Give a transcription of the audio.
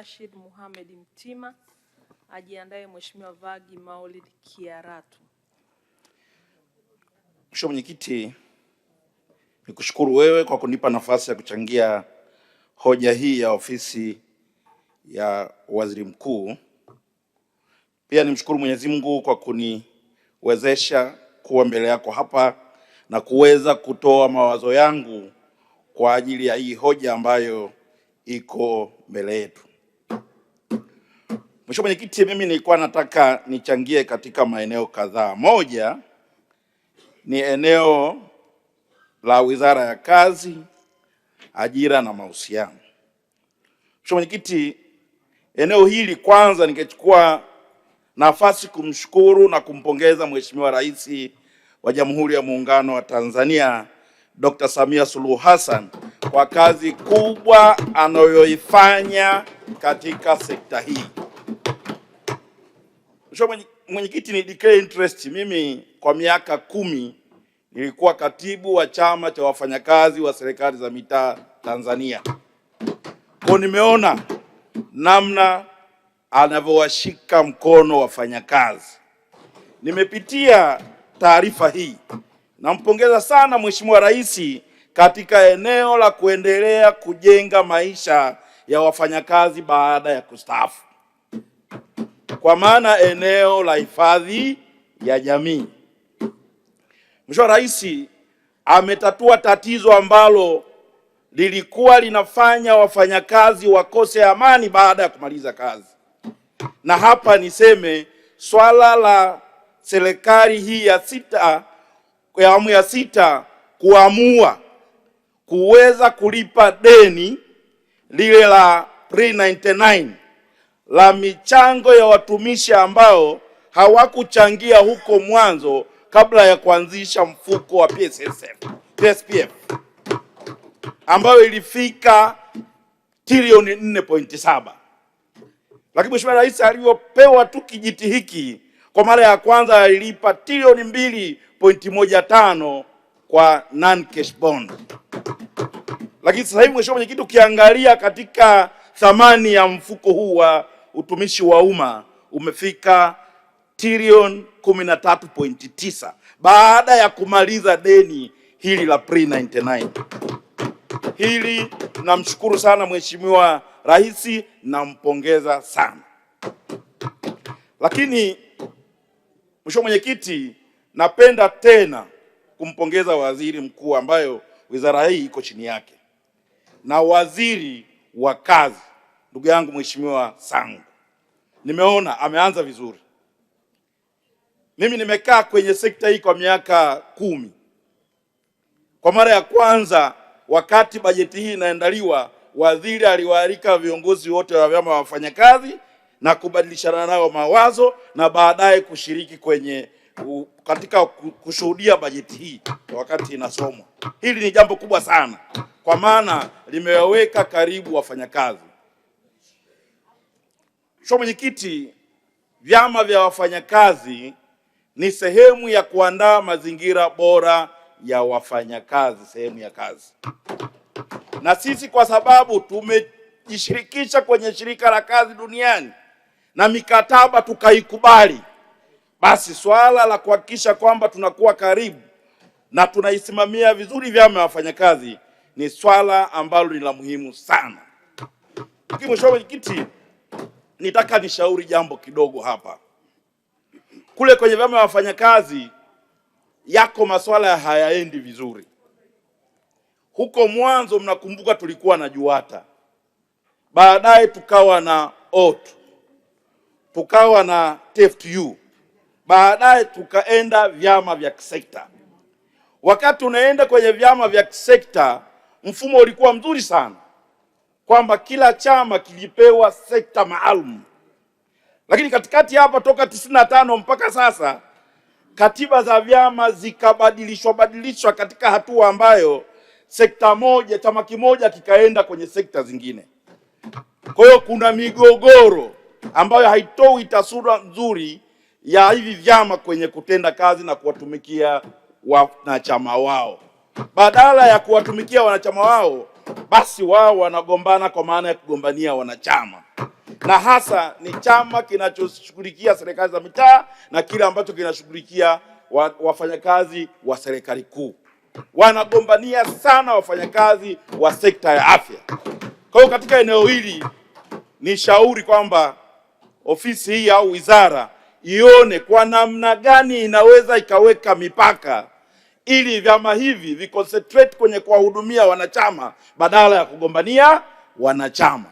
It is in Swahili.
Rashid Mohamed Mtima. Ajiandae Mheshimiwa Vagi Maulid Kiaratu. Mheshimiwa Mwenyekiti, nikushukuru wewe kwa kunipa nafasi ya kuchangia hoja hii ya ofisi ya Waziri Mkuu. Pia nimshukuru Mwenyezi Mungu kwa kuniwezesha kuwa mbele yako hapa na kuweza kutoa mawazo yangu kwa ajili ya hii hoja ambayo iko mbele yetu. Mheshimiwa Mwenyekiti, mimi nilikuwa nataka nichangie katika maeneo kadhaa. Moja ni eneo la Wizara ya Kazi, Ajira na Mahusiano. Mheshimiwa Mwenyekiti, eneo hili kwanza ningechukua nafasi kumshukuru na kumpongeza Mheshimiwa Rais wa Jamhuri ya Muungano wa Tanzania Dr. Samia Suluhu Hassan kwa kazi kubwa anayoifanya katika sekta hii. Mheshimiwa Mwenyekiti, ni declare interest. Mimi kwa miaka 10 nilikuwa katibu wa chama cha wafanyakazi wa serikali za mitaa Tanzania. Kwa nimeona namna anavyowashika mkono wafanyakazi. Nimepitia taarifa hii. Nampongeza sana Mheshimiwa Rais katika eneo la kuendelea kujenga maisha ya wafanyakazi baada ya kustaafu, kwa maana eneo la hifadhi ya jamii. Mheshimiwa Rais ametatua tatizo ambalo lilikuwa linafanya wafanyakazi wakose amani baada ya kumaliza kazi. Na hapa niseme swala la serikali hii ya awamu ya sita kuamua kuweza kulipa deni lile la pre-99 la michango ya watumishi ambao hawakuchangia huko mwanzo kabla ya kuanzisha mfuko wa PSPF ambayo ilifika trilioni 4.7. Lakini Mheshimiwa Rais aliyopewa tu kijiti hiki kwa mara ya kwanza alilipa trilioni 2.15 kwa non cash bond. Lakini sasa hivi Mheshimiwa Mwenyekiti, ukiangalia katika thamani ya mfuko huu wa utumishi wa umma umefika trilioni 13.9 baada ya kumaliza deni hili la pre-99. Hili namshukuru sana Mheshimiwa Rais, nampongeza sana. Lakini Mheshimiwa Mwenyekiti, napenda tena kumpongeza Waziri Mkuu ambayo wizara hii iko chini yake na Waziri wa Kazi, ndugu yangu Mheshimiwa Sangu. Nimeona ameanza vizuri. Mimi nimekaa kwenye sekta hii kwa miaka 10. Kwa mara ya kwanza wakati bajeti hii inaandaliwa, waziri aliwaalika viongozi wote wa vyama vya wafanyakazi na kubadilishana nao mawazo na baadaye kushiriki katika kushuhudia bajeti hii wakati inasomwa. Hili ni jambo kubwa sana kwa maana limewaweka karibu wafanyakazi. Mheshimiwa Mwenyekiti, vyama vya wafanyakazi ni sehemu ya kuandaa mazingira bora ya wafanyakazi sehemu ya kazi. Na sisi kwa sababu tumejishirikisha kwenye shirika la kazi duniani na mikataba tukaikubali, basi swala la kuhakikisha kwamba tunakuwa karibu na tunaisimamia vizuri vyama vya wafanyakazi ni swala ambalo ni la muhimu sana. Lakini Mheshimiwa Mwenyekiti, nitaka nishauri jambo kidogo hapa. Kule kwenye vyama vya wafanyakazi yako masuala hayaendi vizuri. Huko mwanzo mnakumbuka tulikuwa na JUATA, baadaye tukawa na OTU, tukawa na TFTU, baadaye tukaenda vyama vya kisekta. Wakati unaenda kwenye vyama vya kisekta, mfumo ulikuwa mzuri sana kwamba kila chama kilipewa sekta maalum. Lakini katikati hapa toka 95 mpaka sasa katiba za vyama zikabadilishwa katika hatua ambayo sekta moja, chama kimoja kikaenda kwenye sekta zingine. Kwa hiyo kuna migogoro ambayo haitoi taswira nzuri ya hivi vyama kwenye kutenda kazi na kuwatumikia wanachama wao. Badala ya kuwatumikia wanachama wao, basi wao wanagombana kwa maana ya kugombania wanachama. na hasa ni chama kinachoshughulikia serikali za mitaa na kile ambacho kinashughulikia wafanyakazi wa serikali kuu. Wanagombania sana wafanyakazi wa sekta ya afya. Kwa hiyo katika eneo hili ni shauri kwamba ofisi hii au wizara ione kwa namna gani inaweza ikaweka mipaka ili vyama hivi viconcentrate kwenye kuwahudumia wanachama badala ya kugombania wanachama.